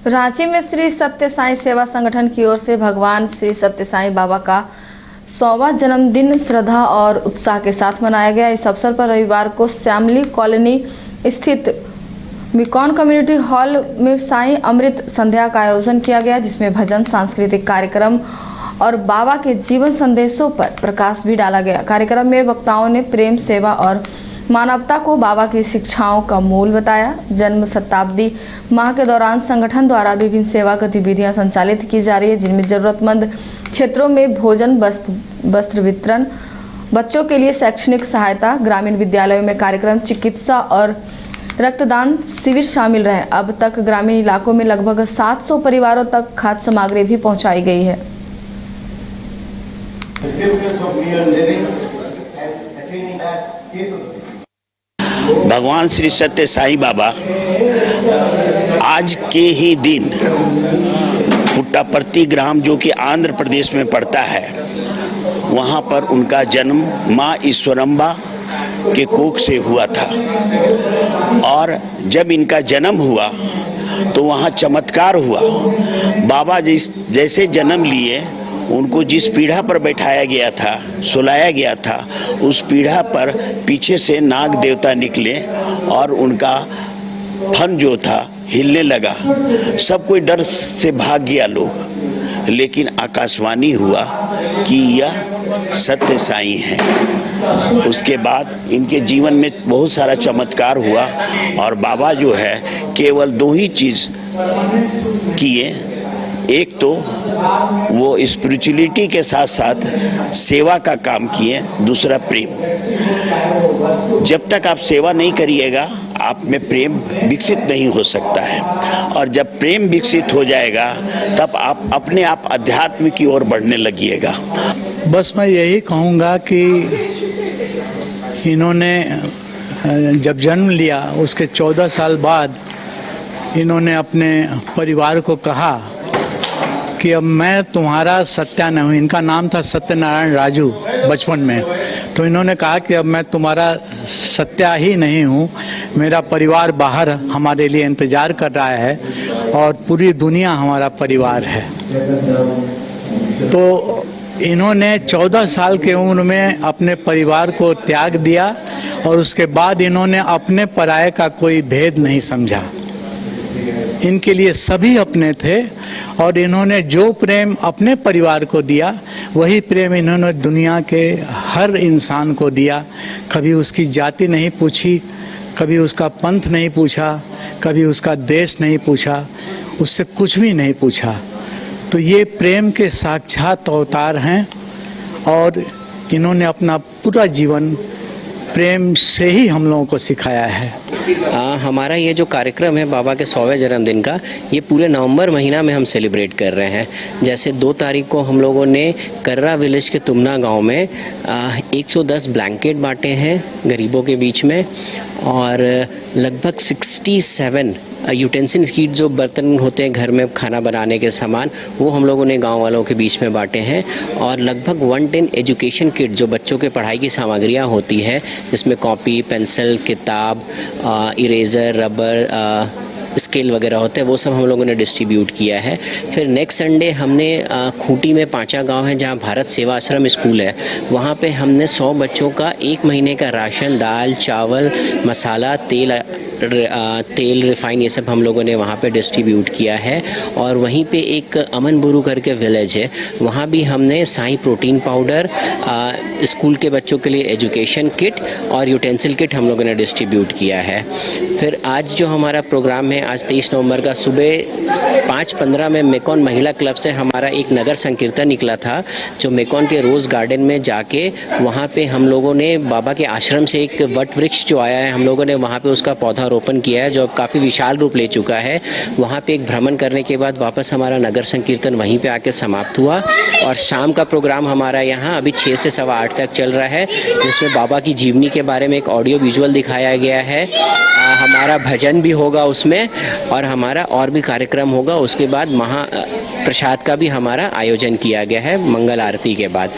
रांची में श्री सत्य साईं सेवा संगठन की ओर से भगवान श्री सत्य साईं बाबा का 100वां जन्मदिन श्रद्धा और उत्साह के साथ मनाया गया। इस अवसर पर रविवार को श्यामली कॉलोनी स्थित मिकॉन कम्युनिटी हॉल में साईं अमृत संध्या का आयोजन किया गया, जिसमें भजन, सांस्कृतिक कार्यक्रम और बाबा के जीवन संदेशों पर प्रकाश भी डाला गया। कार्यक्रम में वक्ताओं ने प्रेम, सेवा और मानवता को बाबा की शिक्षाओं का मूल बताया। जन्म शताब्दी माह के दौरान संगठन द्वारा विभिन्न सेवा गतिविधियां संचालित की जा रही है, जिनमें जरूरतमंद क्षेत्रों में भोजन, वस्त्र वितरण, बच्चों के लिए शैक्षणिक सहायता, ग्रामीण विद्यालयों में कार्यक्रम, चिकित्सा और रक्तदान शिविर शामिल रहे। अब तक ग्रामीण इलाकों में लगभग 700 परिवारों तक खाद्य सामग्री भी पहुंचाई गई है। भगवान श्री सत्य साईं बाबा आज के ही दिन पुट्टापर्ती ग्राम, जो कि आंध्र प्रदेश में पड़ता है, वहाँ पर उनका जन्म माँ ईश्वरम्बा के कोख से हुआ था। और जब इनका जन्म हुआ तो वहाँ चमत्कार हुआ। बाबा जैसे जन्म लिए, उनको जिस पीढ़ा पर बैठाया गया था, सुलाया गया था, उस पीढ़ा पर पीछे से नाग देवता निकले और उनका फन जो था हिलने लगा। सब कोई डर से भाग गया लोग, लेकिन आकाशवाणी हुआ कि यह सत्य साईं है। उसके बाद इनके जीवन में बहुत सारा चमत्कार हुआ और बाबा जो है केवल 2 ही चीज़ किए। एक तो वो स्पिरिचुअलिटी के साथ साथ सेवा का काम किए, दूसरा प्रेम। जब तक आप सेवा नहीं करिएगा, आप में प्रेम विकसित नहीं हो सकता है, और जब प्रेम विकसित हो जाएगा तब आप अपने आप अध्यात्म की ओर बढ़ने लगिएगा। बस मैं यही कहूँगा कि इन्होंने जब जन्म लिया उसके 14 साल बाद इन्होंने अपने परिवार को कहा कि अब मैं तुम्हारा सत्या नहीं हूँ। इनका नाम था सत्यनारायण राजू बचपन में। तो इन्होंने कहा कि अब मैं तुम्हारा सत्या ही नहीं हूँ, मेरा परिवार बाहर हमारे लिए इंतज़ार कर रहा है और पूरी दुनिया हमारा परिवार है। तो इन्होंने 14 साल की उम्र में अपने परिवार को त्याग दिया और उसके बाद इन्होंने अपने पराये का कोई भेद नहीं समझा। इनके लिए सभी अपने थे और इन्होंने जो प्रेम अपने परिवार को दिया, वही प्रेम इन्होंने दुनिया के हर इंसान को दिया। कभी उसकी जाति नहीं पूछी, कभी उसका पंथ नहीं पूछा, कभी उसका देश नहीं पूछा, उससे कुछ भी नहीं पूछा। तो ये प्रेम के साक्षात अवतार हैं और इन्होंने अपना पूरा जीवन प्रेम से ही हम लोगों को सिखाया है। हमारा ये जो कार्यक्रम है बाबा के 100वें जन्मदिन का, ये पूरे नवंबर महीना में हम सेलिब्रेट कर रहे हैं। जैसे 2 तारीख को हम लोगों ने कर्रा विलेज के तुमना गांव में 110 ब्लैंकेट बांटे हैं गरीबों के बीच में, और लगभग 67 यूटेंसिल किट, जो बर्तन होते हैं घर में खाना बनाने के सामान, वो हम लोगों ने गांव वालों के बीच में बांटे हैं। और लगभग 110 एजुकेशन किट, जो बच्चों के पढ़ाई की सामग्रियां होती है, जिसमें कॉपी, पेंसिल, किताब, इरेज़र, रबर, स्केल वगैरह होते हैं, वो सब हम लोगों ने डिस्ट्रीब्यूट किया है। फिर नेक्स्ट संडे हमने खूंटी में पांचा गांव है, जहां भारत सेवा आश्रम स्कूल है, वहां पे हमने 100 बच्चों का 1 महीने का राशन, दाल, चावल, मसाला, तेल रिफाइन, ये सब हम लोगों ने वहाँ पे डिस्ट्रीब्यूट किया है। और वहीं पे एक अमनबुरु करके विलेज है, वहाँ भी हमने साईं प्रोटीन पाउडर, स्कूल के बच्चों के लिए एजुकेशन किट और यूटेंसिल किट हम लोगों ने डिस्ट्रीब्यूट किया है। फिर आज जो हमारा प्रोग्राम है, आज 23 नवंबर का सुबह 5:15 में मेकॉन महिला क्लब से हमारा एक नगर संकीर्तन निकला था, जो मेकॉन के रोज़ गार्डन में जाके वहाँ पे हम लोगों ने बाबा के आश्रम से एक वट वृक्ष जो आया है, हम लोगों ने वहाँ पे उसका पौधा रोपण किया है, जो अब काफ़ी विशाल रूप ले चुका है। वहाँ पे एक भ्रमण करने के बाद वापस हमारा नगर संकीर्तन वहीं पे आके समाप्त हुआ। और शाम का प्रोग्राम हमारा यहाँ अभी 6 से 8:15 तक चल रहा है, जिसमें बाबा की जीवनी के बारे में एक ऑडियो विजुअल दिखाया गया है। हमारा भजन भी होगा उसमें, और हमारा और भी कार्यक्रम होगा। उसके बाद महाप्रसाद का भी हमारा आयोजन किया गया है मंगल आरती के बाद।